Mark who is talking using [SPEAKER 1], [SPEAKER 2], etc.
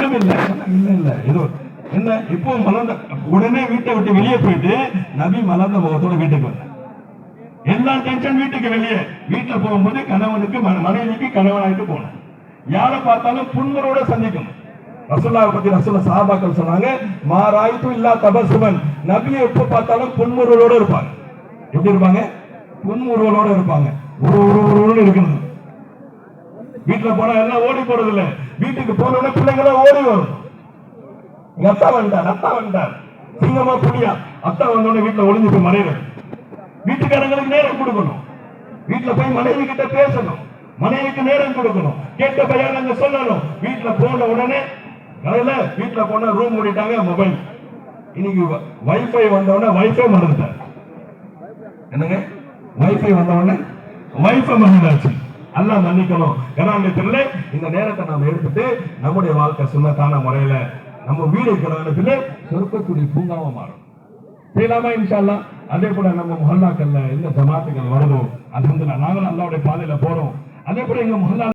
[SPEAKER 1] ஒண்ணும் இல்ல இல்ல ஏதோ என்ன இப்போ மலர்ந்த உடனே வீட்டை விட்டு வெளியே போயிட்டு நபி மலர்ந்த முகத்தோட வீட்டுக்கு வந்த எல்லா டென்ஷன் வீட்டுக்கு வெளியே வீட்டுல போகும்போது கணவனுக்கு மனைவிக்கு கணவனாயிட்டு போனேன் யாரை பார்த்தாலும் புன்முறோட சந்திக்கணும் ரசூலுல்லாஹ் பத்தி ரசூலுல்லாஹ் சஹாபாக்கள் சொன்னாங்க மாராயித்து இல்லா தபசுமன் நபியை எப்ப பார்த்தாலும் புன்முறுவலோட இருப்பாங்க எப்படி இருப்பாங்க புன்முறுவலோட இருப்பாங்க ஒரு இருக்கணும் வீட்டுல போனா எல்லாம் ஓடி போறது இல்ல வீட்டுக்கு போனோட பிள்ளைங்கள ஓடி வரும் அத்தா வந்தார் சிங்கமா புலியா அத்தா வந்தோட வீட்டுல ஒளிஞ்சு போய் மறையிறது வீட்டுக்காரங்களுக்கு நேரம் கொடுக்கணும் வீட்டுல போய் மனைவி கிட்ட பேசணும் மனைவிக்கு நேரம் கொடுக்கணும் கேட்ட பையன் சொல்லணும் வீட்டுல போன உடனே வீட்டுல போன ரூம் மூடிட்டாங்க மொபைல் இன்னைக்கு வைஃபை வந்த உடனே வைஃபை மறந்துட்டார் என்னங்க வைஃபை வந்த உடனே வைஃபை மறந்தாச்சு எல்லாம் மன்னிக்கணும் கராமத்துல இந்த நேரத்தை நாம எடுத்துட்டு நம்முடைய வாழ்க்கை சுண்ணத்தான முறையில நம்ம வீடு இருக்கிற சொர்க்கக்கூடிய பூங்காவா மாறும் செய்யலாமா இன்ஷா அல்லாஹ் அதே போல நம்ம முஹல்லாக்கள்ல எந்த ஜமாத்துகள் வருதோ அது நாங்களும் அல்லாஹ்வுடைய பாதையில போறோம் அதே போல எங்க முஹல்லா